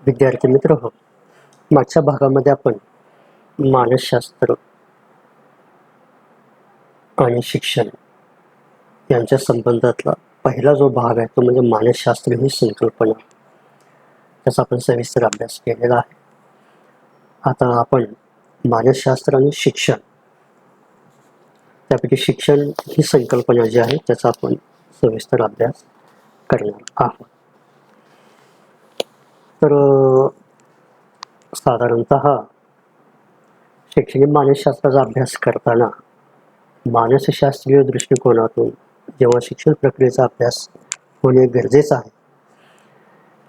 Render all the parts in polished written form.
विद्यार्थी मित्र हो, मागच्या भागामध्ये आपण मानसशास्त्र आणि शिक्षण यांच्या संबंधातला पहिला जो भाग आहे तो म्हणजे मानसशास्त्र ही संकल्पना, त्याचा आपण सविस्तर अभ्यास केलेला आहे. आता आपण मानसशास्त्र आणि शिक्षण, त्यापैकी शिक्षण ही संकल्पना जी आहे त्याचा आपण सविस्तर अभ्यास करणार आहोत. तर साधारणतः शैक्षणिक मानसशास्त्राचा अभ्यास करताना मानसशास्त्रीय दृष्टिकोनातून जेव्हा शिक्षण प्रक्रियेचा अभ्यास होणे गरजेचं आहे,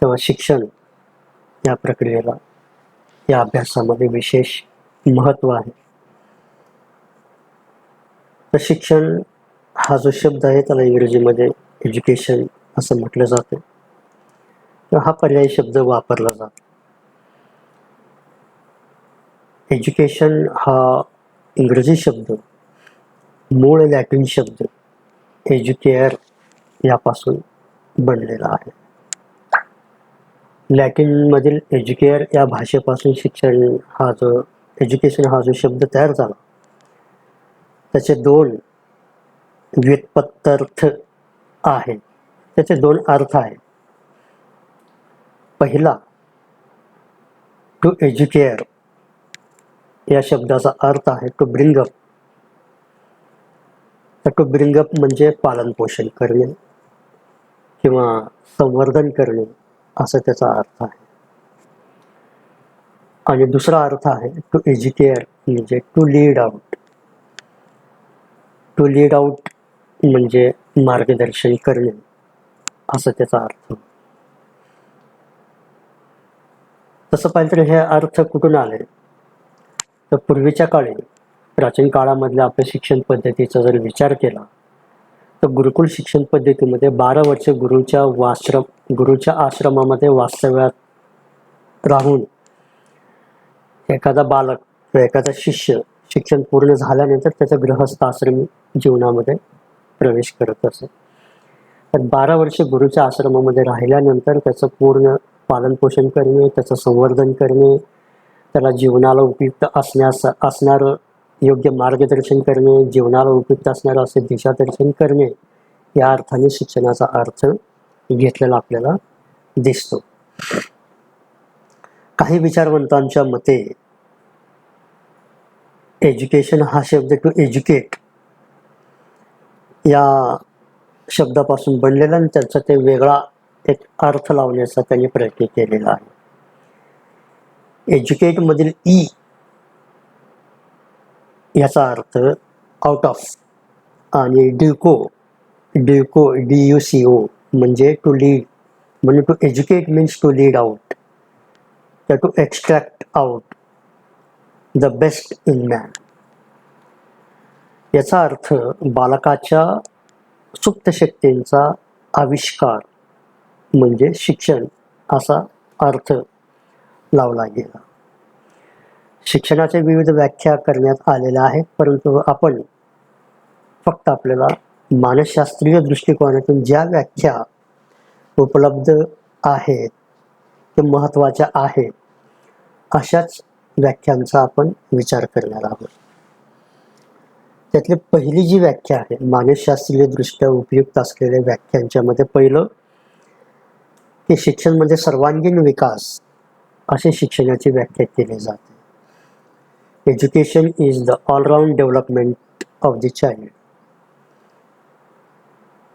तेव्हा शिक्षण या प्रक्रियेला, या अभ्यासामध्ये विशेष महत्त्व आहे. तर शिक्षण हा जो शब्द आहे त्याला इंग्रजीमध्ये एज्युकेशन असं म्हटलं जातं. तर हा पर्यायी शब्द वापरला जातो. एज्युकेशन हा इंग्रजी शब्द मूळ लॅटिन शब्द एज्युकेअर यापासून बनलेला आहे. लॅटिनमधील एज्युकेअर या भाषेपासून शिक्षण हा जो एज्युकेशन हा जो शब्द तयार झाला, त्याचे दोन व्युत्पत्त्यर्थ आहेत, त्याचे दोन अर्थ आहेत. पहिला, टू एज्युकेअर या शब्दाचा अर्थ आहे टू ब्रिंग अप. तर टू ब्रिंग अप म्हणजे पालनपोषण करणे किंवा संवर्धन करणे असं त्याचा अर्थ आहे. आणि दुसरा अर्थ आहे टू एज्युकेअर म्हणजे to lead out. To lead out म्हणजे मार्गदर्शन करणे असं त्याचा अर्थ. तसं पाहिलं तर हे अर्थ कुठून आले, तर पूर्वीच्या काळी, प्राचीन काळामधल्या आपल्या शिक्षण पद्धतीचा जर विचार केला तर गुरुकुल शिक्षण पद्धतीमध्ये 12 वर्ष गुरुच्या आश्रमामध्ये वास्तव्यात राहून एखादा बालक किंवा एखादा शिष्य शिक्षण पूर्ण झाल्यानंतर त्याच्या गृहस्थ आश्रमी जीवनामध्ये प्रवेश करत असे. तर 12 वर्ष गुरुच्या आश्रमामध्ये राहिल्यानंतर त्याचं पूर्ण पालनपोषण करणे, त्याचं संवर्धन करणे, त्याला जीवनाला उपयुक्त असणारं योग्य मार्गदर्शन करणे, जीवनाला उपयुक्त असणारं असे दिशादर्शन करणे, या अर्थाने शिक्षणाचा अर्थ घेतलेला आपल्याला दिसतो. काही विचारवंतांच्या मते एज्युकेशन हा शब्द टू एज्युकेट या शब्दापासून बनलेला आणि त्याचा ते वेगळा एक अर्थ लावण्याचा त्यांनी प्रयत्न केलेला आहे. एज्युकेट मधील ई याचा अर्थ आउट ऑफ आणि ड्युको DUCO म्हणजे टू लीड, म्हणजे to educate means to lead out, तर to extract out the best in man. याचा अर्थ बालकाच्या सुप्त शक्तींचा आविष्कार म्हणजे शिक्षण असा अर्थ लावला गेला. शिक्षणाच्या विविध व्याख्या करण्यात आलेल्या आहेत, परंतु आपण फक्त आपल्याला मानसशास्त्रीय दृष्टिकोनातून ज्या व्याख्या उपलब्ध आहेत ते महत्त्वाच्या आहेत अशाच व्याख्यांचा आपण विचार करणार आहोत. त्यातली पहिली जी व्याख्या आहे मानसशास्त्रीय दृष्ट्या उपयुक्त असलेल्या व्याख्यांच्या मध्ये पहिलं की शिक्षण म्हणजे सर्वांगीण विकास असे शिक्षणाची व्याख्या केली जाते. Education is the all around development of the child.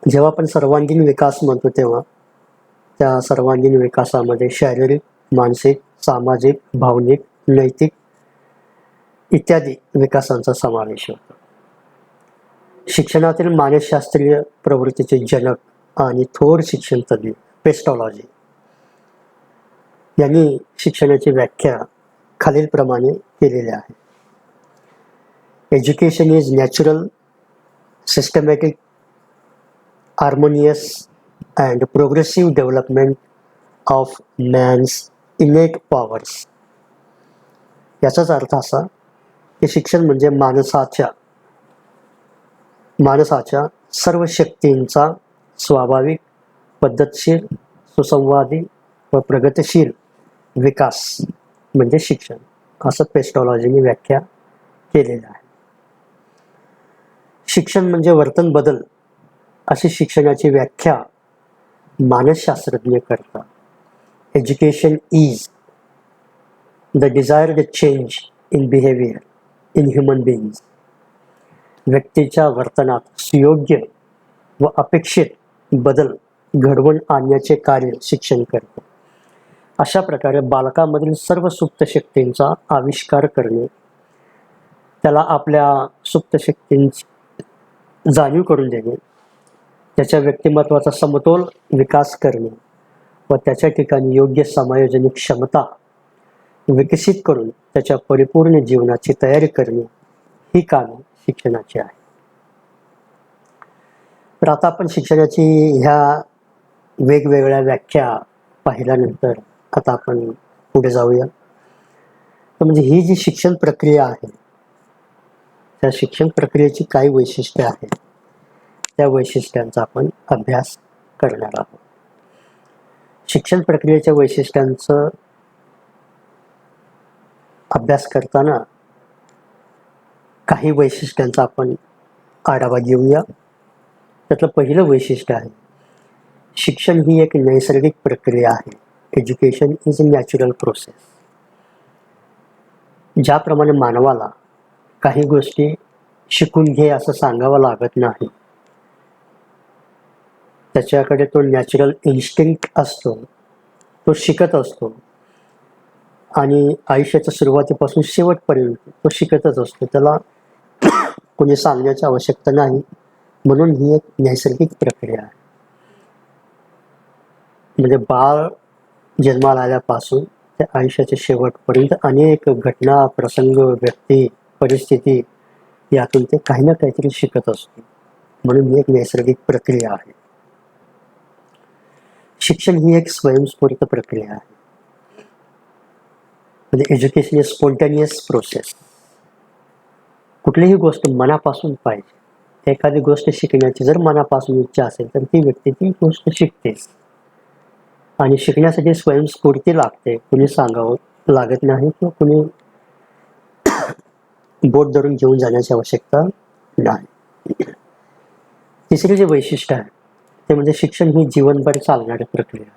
जेव्हा आपण सर्वांगीण विकास म्हणतो तेव्हा त्या सर्वांगीण विकासामध्ये शारीरिक, मानसिक, सामाजिक, भावनिक, नैतिक इत्यादी विकासांचा समावेश होतो. शिक्षणातील मानसशास्त्रीय प्रवृत्तीचे जनक आणि थोर शिक्षण तज्ञ पेस्टॉलॉजी यांनी शिक्षणाची व्याख्या खालीलप्रमाणे केलेली आहे. Education is natural, systematic, harmonious and progressive development of man's innate powers. याचाच अर्थ असा की शिक्षण म्हणजे माणसाच्या सर्व शक्तींचा स्वाभाविक, पद्धतशीर, सुसंवादी व प्रगतशील विकास म्हणजे शिक्षण, असं पेस्टॉलॉजीने व्याख्या केलेलं आहे. शिक्षण म्हणजे वर्तन बदल, अशी शिक्षणाची व्याख्या मानसशास्त्रज्ञ करतात. Education is the desired change in behaviour in human beings. व्यक्तीच्या वर्तनात सुयोग्य व अपेक्षित बदल घडवून आणण्याचे कार्य शिक्षण करते. अशा प्रकारे बालकामधील सर्व सुप्त शक्तींचा आविष्कार करणे, त्याला आपल्या सुप्त शक्तींची जाणीव करून देणे, त्याच्या व्यक्तिमत्वाचा समतोल विकास करणे व त्याच्या ठिकाणी योग्य समायोजन क्षमता विकसित करून त्याच्या परिपूर्ण जीवनाची तयारी करणे, ही कामे शिक्षणाची आहे. तर आता आपण शिक्षणाची ह्या वेगवेगळ्या व्याख्या पाहिल्यानंतर आता आपण पुढे जाऊया. तर म्हणजे ही जी शिक्षण प्रक्रिया आहे, त्या शिक्षण प्रक्रियेची काही वैशिष्ट्ये आहेत, त्या वैशिष्ट्यांचा आपण अभ्यास करणार आहोत. शिक्षण प्रक्रियेच्या वैशिष्ट्यांचा अभ्यास करताना काही वैशिष्ट्यांचा आपण आढावा घेऊया. त्यातलं पहिलं वैशिष्ट्य आहे, शिक्षण ही एक नैसर्गिक प्रक्रिया आहे. Education is a natural process. ज्याप्रमाणे मानवाला काही गोष्टी शिकून घे असं सांगावं लागत नाही, त्याच्याकडे तो नॅचरल इन्स्टिंक्ट असतो, तो शिकत असतो आणि आयुष्याच्या सुरुवातीपासून शेवटपर्यंत तो शिकतच असतो. त्याला कोणी सांगण्याची आवश्यकता नाही, म्हणून ही एक नैसर्गिक प्रक्रिया आहे. म्हणजे बाळ जन्माला आल्यापासून ते आयुष्याच्या शेवटपर्यंत अनेक घटना, प्रसंग, व्यक्ती, परिस्थिती यातून ते काही ना काहीतरी शिकत असतो, म्हणून ही एक नैसर्गिक प्रक्रिया आहे. शिक्षण ही एक स्वयंस्फूर्त प्रक्रिया आहे. म्हणजे एज्युकेशन इज स्पॉन्टेनियस प्रोसेस. कुठलीही गोष्ट मनापासून पाहिजे. एखादी गोष्ट शिकण्याची जर मनापासून इच्छा असेल तर ती व्यक्ती ती गोष्ट शिकतेच. आणि शिकण्यासाठी स्वयंस्फूर्ती लागते, कुणी सांगावं लागत नाही किंवा कुणी बोट धरून घेऊन जाण्याची आवश्यकता नाही. तिसरे जे वैशिष्ट्य आहे ते म्हणजे शिक्षण ही जीवनभर चालणारी प्रक्रिया.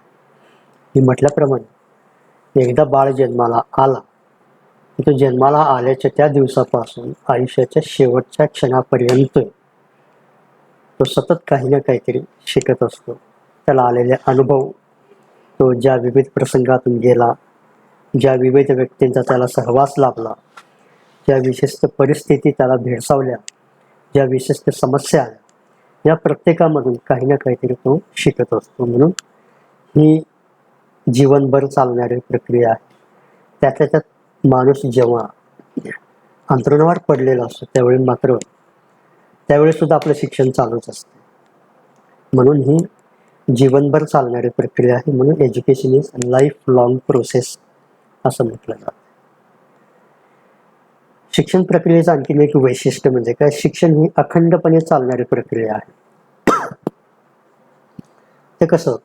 मी म्हटल्याप्रमाणे एकदा बाळ जन्माला आला, तो जन्माला आल्याच्या त्या दिवसापासून आयुष्याच्या शेवटच्या क्षणापर्यंत तो सतत काही ना काहीतरी शिकत असतो. त्याला आलेले अनुभव, तो ज्या विविध प्रसंगातून गेला, ज्या विविध व्यक्तींचा त्याला सहवास लाभला, ज्या विशिष्ट परिस्थिती त्याला भेडसावल्या, ज्या विशिष्ट समस्या आल्या, या प्रत्येकामधून काही ना काहीतरी तो शिकत असतो. म्हणून ही जीवनभर चालणारी प्रक्रिया आहे. त्यातल्या त्यात माणूस जेव्हा अंथरुणावर पडलेला असतो त्यावेळी सुद्धा आपलं शिक्षण चालूच असतं. म्हणून ही जीवनभर चालणारी प्रक्रिया आहे. म्हणून education is life long process असं म्हटलं जातं. शिक्षण प्रक्रियेचं आणखीन एक वैशिष्ट्य म्हणजे काय, शिक्षण ही अखंडपणे चालणारी प्रक्रिया आहे. ते कसं,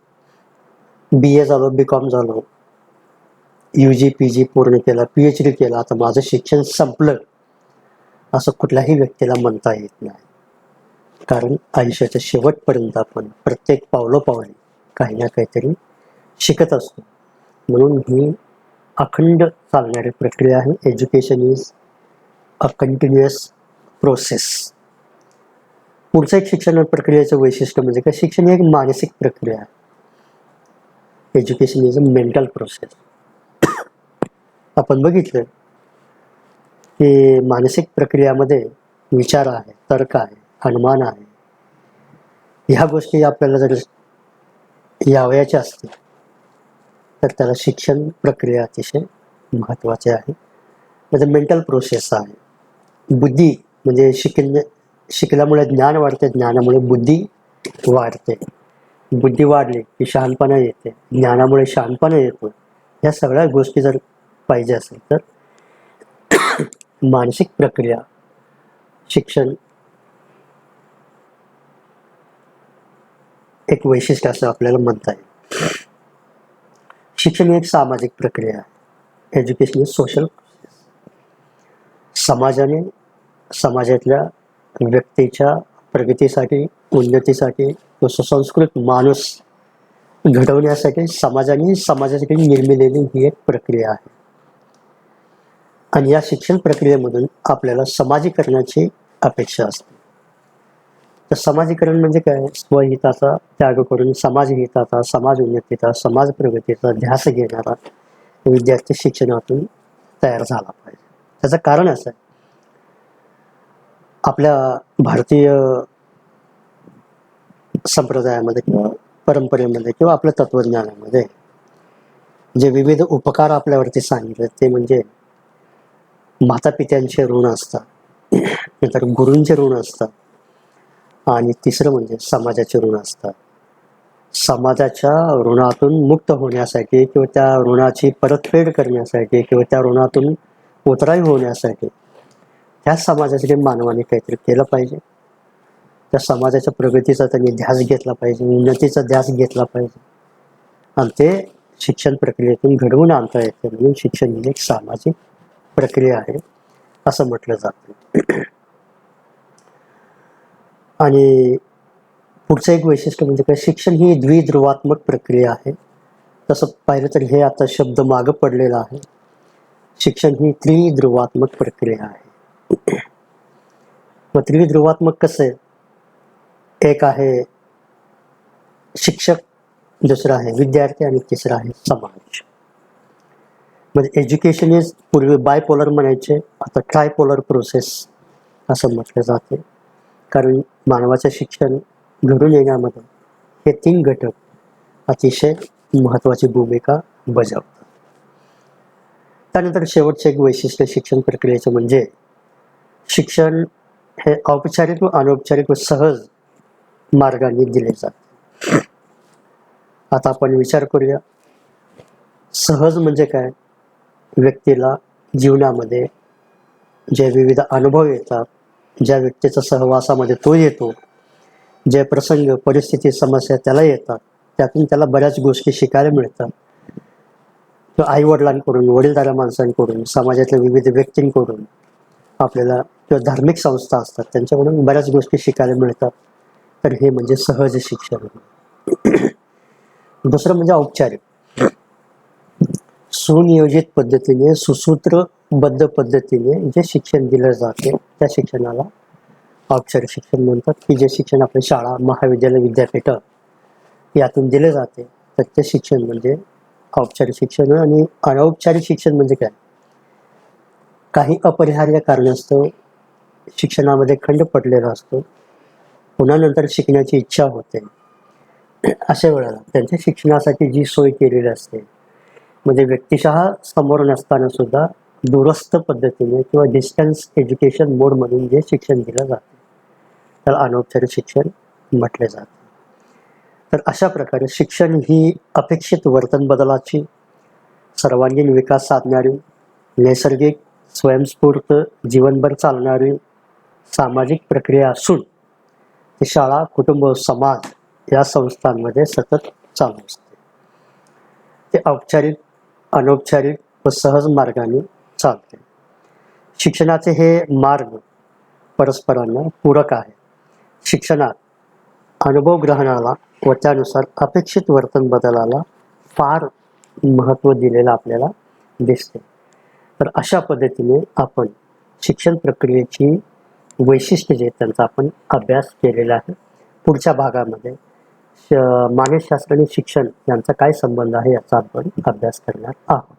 BA झालो, BCom झालो, UG PG पूर्ण केला, PhD केला, आता माझं शिक्षण संपलं असं कुठल्याही व्यक्तीला म्हणता येत नाही. कारण आयुष्याच्या शेवटपर्यंत आपण प्रत्येक पावलोपावली काही ना काहीतरी शिकत असतो. म्हणून ही अखंड चालणारी प्रक्रिया आहे. Education is a continuous process. पुढचं एक शिक्षण प्रक्रियेचं वैशिष्ट्य म्हणजे काय, शिक्षण ही एक मानसिक प्रक्रिया आहे. Education is a mental process. आपण बघितलं की मानसिक प्रक्रियामध्ये विचार आहे, तर्क आहे, अनुमान आहे. ह्या गोष्टी आपल्याला जर यावयाच्या असतील तर त्याला शिक्षण प्रक्रिया अतिशय महत्त्वाची आहे. म्हणजे मेंटल प्रोसेस आहे. बुद्धी म्हणजे शिकल्यामुळे ज्ञान वाढते, ज्ञानामुळे बुद्धी वाढते, बुद्धी वाढली की शहाणपणा येते, ज्ञानामुळे शहाणपणा येतो. ह्या सगळ्या गोष्टी जर पाहिजे असेल तर मानसिक प्रक्रिया शिक्षण एक वैशिष्ट्य असं आपल्याला म्हणता येईल. शिक्षण ही एक सामाजिक प्रक्रिया आहे. Education is social. समाजातल्या व्यक्तीच्या प्रगतीसाठी, उन्नतीसाठी तो सुसंस्कृत माणूस घडवण्यासाठी समाजासाठी निर्मिलेली ही एक प्रक्रिया आहे. आणि या शिक्षण प्रक्रियेमधून आपल्याला समाजीकरणाची अपेक्षा असते. तर समाजीकरण म्हणजे काय? स्वहिताचा त्याग करून समाजहिताचा, समाज उन्नतीचा, समाज प्रगतीचा ध्यास घेणारा विद्यार्थी शिक्षणातून तयार झाला पाहिजे. त्याचं कारण असं आहे, आपल्या भारतीय संप्रदायामध्ये किंवा परंपरेमध्ये किंवा आपल्या तत्वज्ञानामध्ये जे विविध उपकार आपल्यावरती सांगितले ते म्हणजे माता पित्यांचे ऋण असतात, नंतर गुरूंचे ऋण असतात, आणि तिसरं म्हणजे समाजाचे ऋण असतात. समाजाच्या ऋणातून मुक्त होण्यासाठी किंवा त्या ऋणाची परतफेड करण्यासाठी किंवा त्या ऋणातून उतराई होण्यासाठी त्या समाजासाठी मानवाने काहीतरी केलं पाहिजे. त्या समाजाच्या प्रगतीचा त्यांनी ध्यास घेतला पाहिजे, उन्नतीचा ध्यास घेतला पाहिजे, आणि ते शिक्षण प्रक्रियेतून घडवून आणता येते. म्हणून शिक्षण ही एक सामाजिक प्रक्रिया आहे असं म्हटलं जातं. आणि पुढचं एक वैशिष्ट्य म्हणजे काय? शिक्षण ही द्विध्रुवात्मक प्रक्रिया आहे. तसं पाहिलं तर हे आता शब्द मागं पडलेला आहे. शिक्षण ही त्रिध्रुवात्मक प्रक्रिया आहे. मग त्रिध्रुवात्मक कसं आहे? एक आहे शिक्षक, दुसरा आहे विद्यार्थी, आणि तिसरा आहे समाज. म्हणजे एज्युकेशन इज, पूर्वी बायपोलर म्हणायचे, आता ट्रायपोलर प्रोसेस असं म्हटलं जाते. कारण मानवाचं शिक्षण घडून येण्यामध्ये हे 3 घटक अतिशय महत्त्वाची भूमिका बजावतात. त्यानंतर शेवटचे एक वैशिष्ट्य शिक्षण प्रक्रियेचं म्हणजे शिक्षण हे औपचारिक व अनौपचारिक व सहज मार्गाने दिले जाते. आता आपण विचार करूया, सहज म्हणजे काय? व्यक्तीला जीवनामध्ये जे विविध अनुभव येतात, ज्या व्यक्तीच्या सहवासामध्ये तो येतो, जे प्रसंग, परिस्थिती, समस्या त्याला येतात, त्यातून त्याला बऱ्याच गोष्टी शिकायला मिळतात. किंवा आईवडिलांकडून, वडीलधाऱ्या माणसांकडून, समाजातल्या विविध व्यक्तींकडून आपल्याला, किंवा धार्मिक संस्था असतात त्यांच्याकडून बऱ्याच गोष्टी शिकायला मिळतात. तर हे म्हणजे सहज शिक्षण. दुसरं म्हणजे औपचारिक. सुनियोजित पद्धतीने, सुसूत्रबद्ध पद्धतीने जे शिक्षण दिलं जाते त्या शिक्षणाला औपचारिक शिक्षण म्हणतात. की जे शिक्षण आपल्या शाळा, महाविद्यालय, विद्यापीठ यातून दिले जाते तर ते शिक्षण म्हणजे औपचारिक शिक्षण. आणि अनौपचारिक शिक्षण म्हणजे काय? काही अपरिहार्य कारणास्तव शिक्षणामध्ये खंड पडलेला असतो, पुन्हा नंतर शिकण्याची इच्छा होते, अशा वेळेला त्यांच्या शिक्षणासाठी जी सोय केलेली असते, म्हणजे व्यक्तिशः समोर नसताना सुद्धा दूरस्थ पद्धतीने किंवा डिस्टन्स एज्युकेशन मोडमधून जे शिक्षण दिलं जाते त्याला अनौपचारिक शिक्षण म्हटले जाते. तर अशा प्रकारे शिक्षण ही अपेक्षित वर्तन बदलाची, सर्वांगीण विकास साधणारी, नैसर्गिक, स्वयंस्फूर्त, जीवनभर चालणारी सामाजिक प्रक्रिया असून ती शाळा, कुटुंब, समाज या संस्थांमध्ये सतत चालू असते. ते औपचारिक, अनौपचारिक व सहज मार्गाने चालते. शिक्षणाचे हे मार्ग परस्परांना पूरक आहे. शिक्षणात अनुभव ग्रहणाला व त्यानुसार अपेक्षित वर्तन बदलाला फार महत्त्व दिलेलं आपल्याला दिसते. तर अशा पद्धतीने आपण शिक्षण प्रक्रियेची वैशिष्ट्ये जे त्यांचा आपण अभ्यास केलेला आहे. पुढच्या भागामध्ये मानसशास्त्र आणि शिक्षण यांचा काय संबंध आहे याचा आपण अभ्यास करणार आहोत.